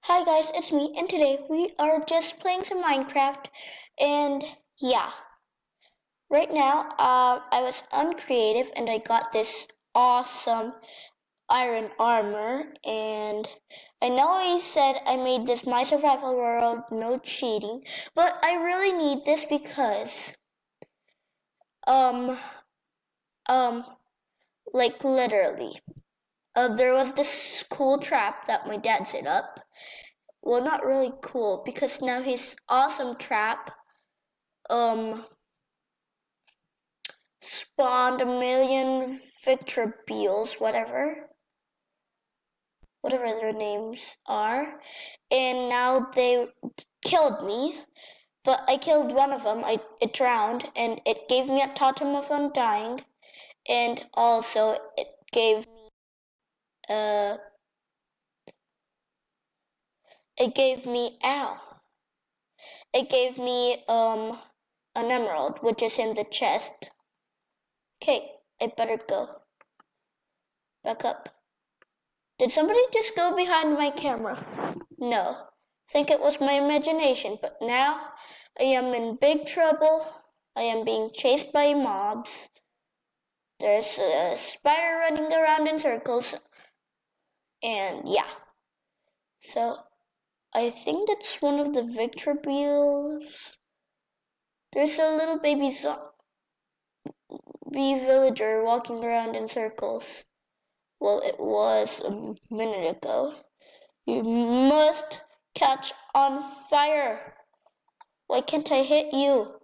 Hi guys, it's me, and today we are just playing some Minecraft, and yeah. Right now, I was uncreative and I got this awesome iron armor, and I know I said I made this my survival world, no cheating, but I really need this because, um, um, like literally, there was this cool trap that my dad set up. Well, not really cool because now his awesome trap spawned a million Victor Beals, whatever their names are, and now they killed me. But I killed one of them. It drowned, and it gave me a totem of undying, and also it gave me uh ow. It gave me an emerald, which is in the chest. Okay, I better go. Back up. Did somebody just go behind my camera? No. I think it was my imagination, but now I am in big trouble. I am being chased by mobs. There's a spider running around in circles. And yeah. So I think that's one of the Victor Beals. There's a little baby zombie villager walking around in circles. Well, it was a minute ago. You must catch on fire. Why can't I hit you?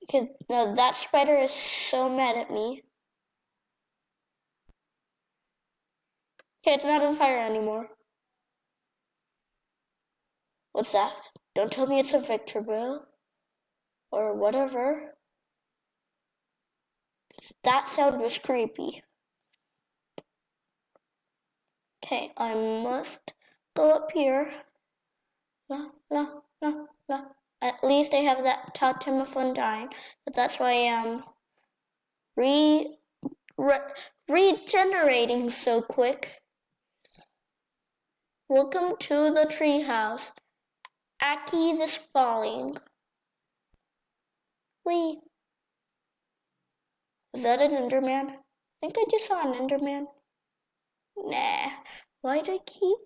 Okay, now that spider is so mad at me. Okay, it's not on fire anymore. What's that? Don't tell me it's a Victor Bill. Or whatever. That sound was creepy. Okay, I must go up here. No. At least I have that totem of undying, but that's why I am regenerating so quick. Welcome to the treehouse. Aki the Spalling. Wait. Is that an Enderman? I think I just saw an Enderman. Nah. Why do I keep...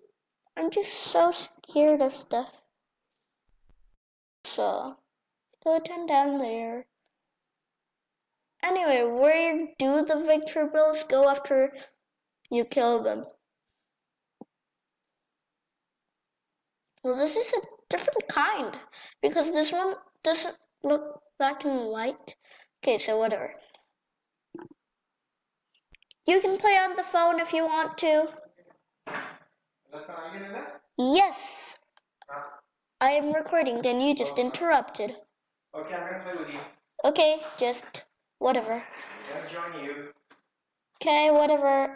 I'm just so scared of stuff. So, go down there. Anyway, where do the Victor Bills go after you kill them? Well, this is a different kind, because this one doesn't look black and white. Okay, so whatever. You can play on the phone if you want to. Yes. I am recording and you just interrupted. Okay, I'm gonna play with you. Okay, just whatever. I'm gonna join you. Okay, whatever.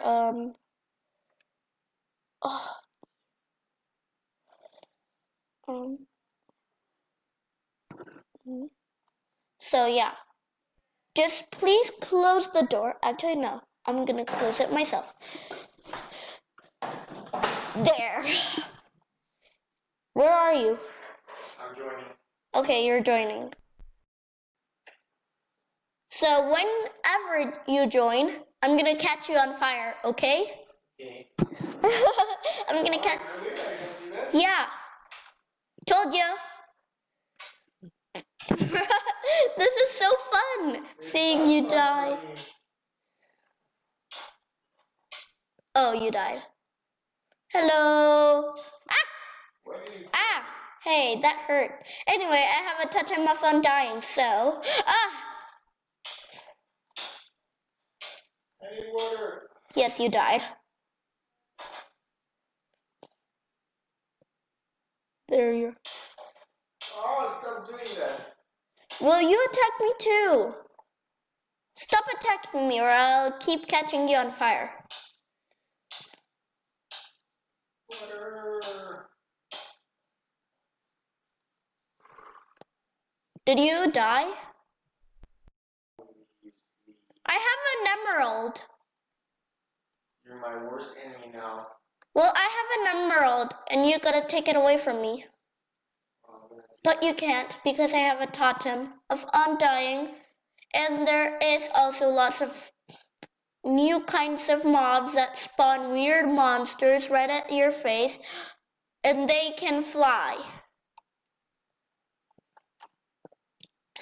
So yeah. Just please close the door. Actually, no. I'm gonna close it myself. There. Where are you? I'm joining. Okay, you're joining. So whenever you join, I'm gonna catch you on fire, okay? Okay. I'm gonna catch... Really? I can do this? Yeah. Told you. This is so fun, seeing you die. Oh, you died. Hello. Ah! Hey, that hurt. Anyway, I have a totem of undying, so... I need water. Yes, you died. There you are. Oh, stop doing that. Well, you attack me too. Stop attacking me or I'll keep catching you on fire. Water. Did you die? I have an emerald. You're my worst enemy now. Well, I have an emerald, and you gotta take it away from me. But you can't, because I have a totem of undying, and there is also lots of new kinds of mobs that spawn weird monsters right at your face, and they can fly.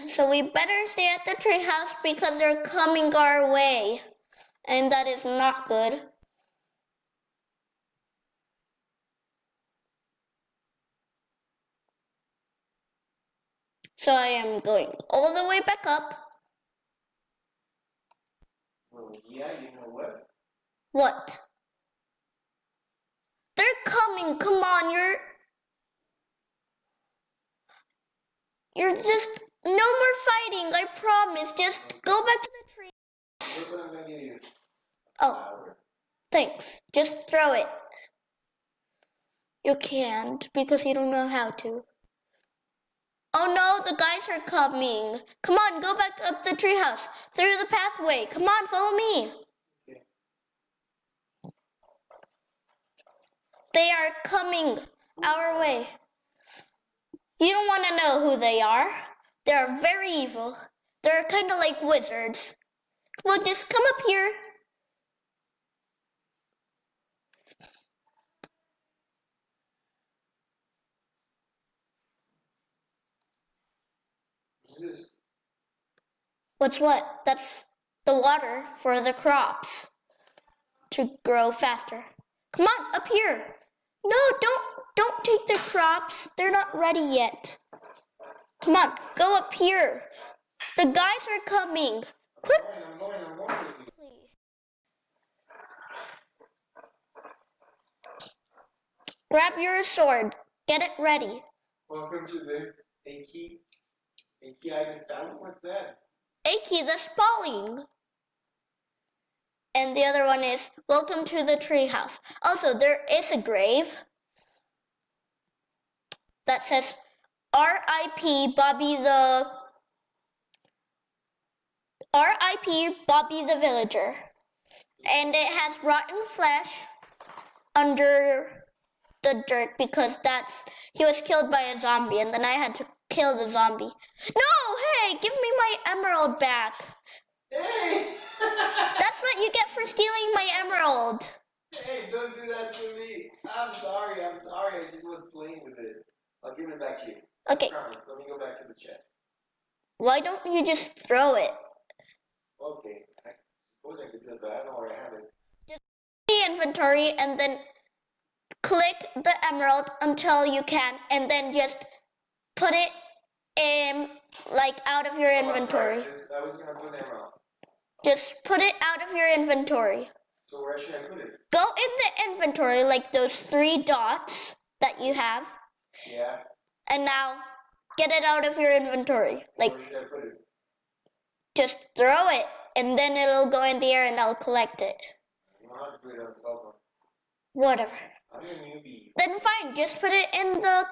So we better stay at the treehouse because they're coming our way, and that is not good. So I am going all the way back up. Well, yeah, you know what? What? They're coming. Come on, you're just no more fighting. I promise. Just go back to the tree. Look what I'm gonna give you. Oh, Flower. thanks. Just throw it. You can't because you don't know how to. Oh no, the guys are coming. Come on, go back up the treehouse through the pathway. Come on, follow me. Okay. They are coming our way. You don't want to know who they are. They're very evil. They're kind of like wizards. Well, just come up here. What's this? What's what? That's the water for the crops to grow faster. Come on, up here. No, don't take the crops. They're not ready yet. Come on, go up here. The guys are coming. Quick. I'm going with you. Grab your sword. Get it ready. Welcome to the Aki Stalin. What's that? Aki the Spalling. And the other one is welcome to the treehouse. Also, there is a grave that says R.I.P. Bobby the Villager. And it has rotten flesh under the dirt because he was killed by a zombie, and then I had to kill the zombie. No, hey, give me my emerald back. Hey! That's what you get for stealing my emerald. Hey, don't do that to me. I'm sorry. I just was playing with it. I'll give it back to you. Okay. I promise. Let me go back to the chest. Why don't you just throw it? Okay. I suppose I could do it, but I don't know where I have it. Just the inventory and then click the emerald until you can, and then just put it in, like, out of your inventory. I was gonna put them out. Just put it out of your inventory. So where should I put it? Go in the inventory, like those 3 dots that you have, Yeah. and now get it out of your inventory. Like, Where should I put it? just throw it, and then it'll go in the air and I'll collect it. I don't know how to put it on the cell phone. Whatever. I'm a newbie. Then fine, just put it in the...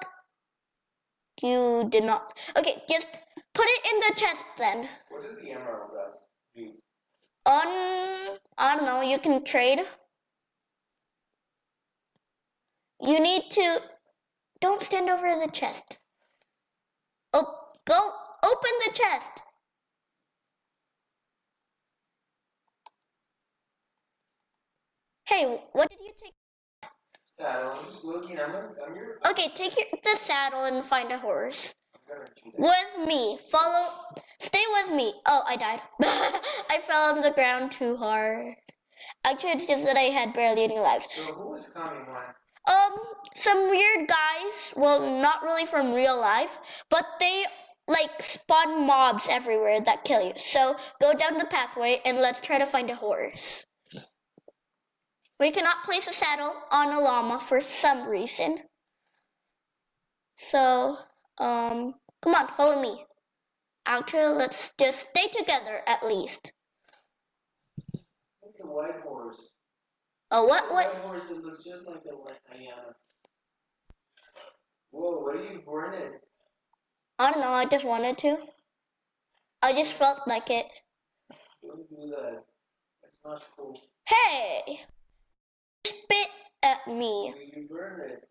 You did not. Okay, just put it in the chest then. What does the emerald do? I don't know, you can trade. You need to... Don't stand over the chest. Oh, go open the chest. Hey, what did you take? Saddle. I'm just looking. I'm your. Okay, take the saddle and find a horse. I'm gonna do that. With me. Stay with me. Oh, I died. I fell on the ground too hard. Actually, it's just that I had barely any lives. So who was coming one? Some weird guys. Well, not really from real life, but they like spawn mobs everywhere that kill you. So go down the pathway and let's try to find a horse. We cannot place a saddle on a llama for some reason. So, come on, follow me. Actually, let's just stay together at least. It's a white horse. Oh, what? It's a white horse that looks just like the white hyena. Whoa, what are you burning? I don't know, I just wanted to. I just felt like it. Don't do do that. That's not cool. Hey! Spit at me. You burn it.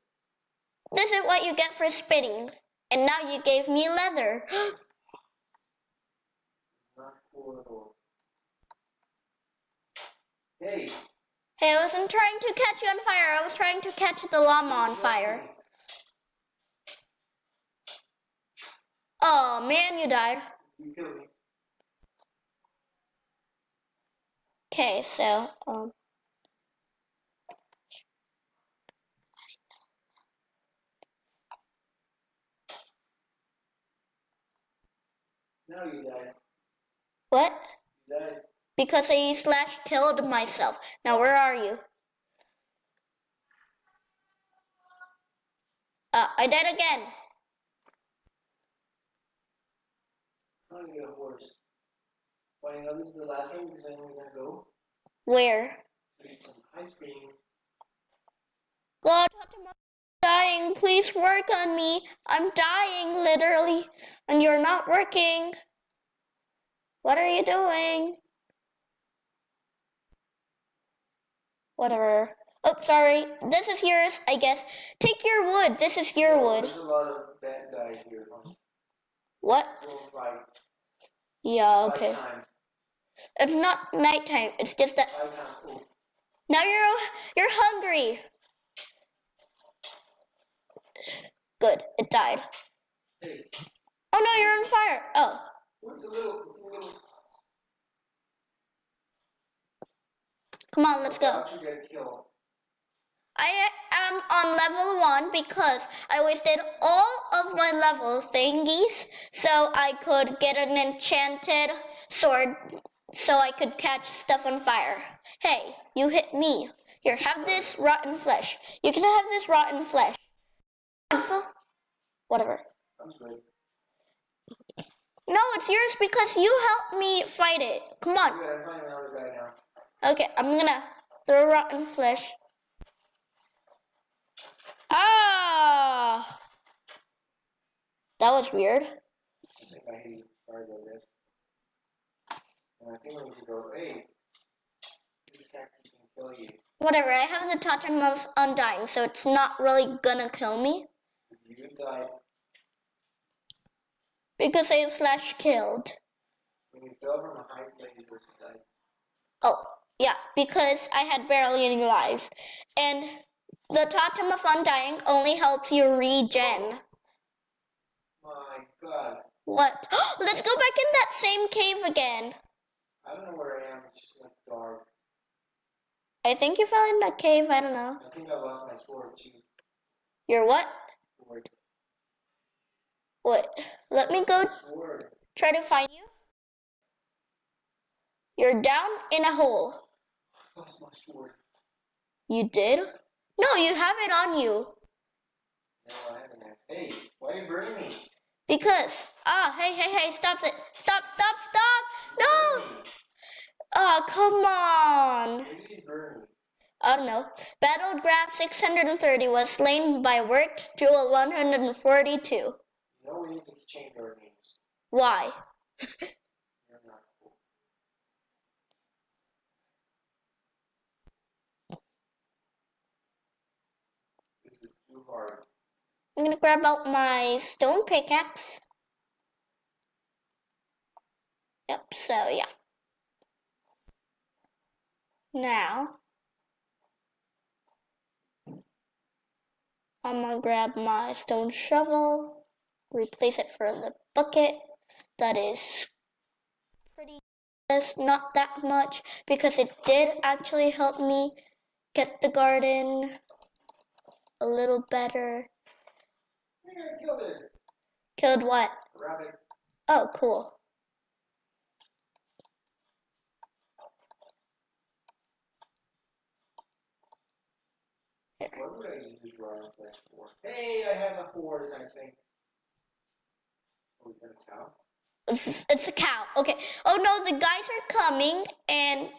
This is what you get for spitting. And now you gave me leather. Not cool at all. Hey. Hey, I wasn't trying to catch you on fire. I was trying to catch the llama on fire. Oh man, you died. You killed me. Okay, so, Now you died. what? You died. Because I slash killed myself. Now, where are you? I died again. Now you get a horse. Well, you know this is the last one because I know we're gonna go. Where? To eat some ice cream. God, I'm dying. Please work on me. I'm dying, literally. And you're not working. What are you doing? Whatever. Oh, sorry. This is yours, I guess. Take your wood. This is your wood. There's a lot of bad guys here. What? So fight. Yeah, Fight okay. time. It's not nighttime. It's just that Fight time. Oh. now you're hungry. Good. It died. Hey. Oh no, you're on fire. Oh. It's a little. Come on, let's go. How'd you get killed? I am on level 1 because I wasted all of my level thingies so I could get an enchanted sword so I could catch stuff on fire. Hey, you hit me. Here, have this rotten flesh. You can have this rotten flesh. Whatever. I'm good. No, it's yours because you helped me fight it. Come on. Yeah, I'm finding another guy now. Okay, I'm gonna throw rotten flesh. Ah! That was weird. I think I hate you. Sorry about that. And I think we need to go. Hey, this cactus can kill you. Whatever, I have the totem of undying, so it's not really gonna kill me. You died. Because I slash killed. When you fell from a high place, you just died. Oh, yeah, because I had barely any lives. And the totem of undying only helps you regen. My God. What? Let's go back in that same cave again. I don't know where I am. It's just like dark. I think you fell in that cave, I don't know. I think I lost my sword too. Your what? Sword. Wait, let me go Sword. try to find you. You're down in a hole. I lost my sword. You did? No, you have it on you. No, I haven't asked. Hey, why are you burning me? Because, hey, stop it. Stop. No! Burn me. Oh, come on. Why did you burn me? I don't know. Battlegraph 630 was slain by Worked Jewel 142. You know we need to change our names. Why? You're not cool. This is too hard. I'm gonna grab out my stone pickaxe. Yep, so yeah. Now, I'm gonna grab my stone shovel, replace it for the bucket. That is pretty useless, not that much, because it did actually help me get the garden a little better. Yeah, I killed it. Killed what? A rabbit. Oh, cool. What would I use rotten flesh for? Hey, I have a horse, I think. Oh, is that a cow? It's a cow. Okay. Oh no, the guys are coming, and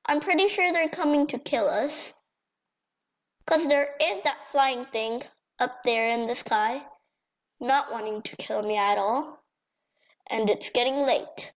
I'm pretty sure they're coming to kill us. Cause there is that flying thing up there in the sky, not wanting to kill me at all. And it's getting late.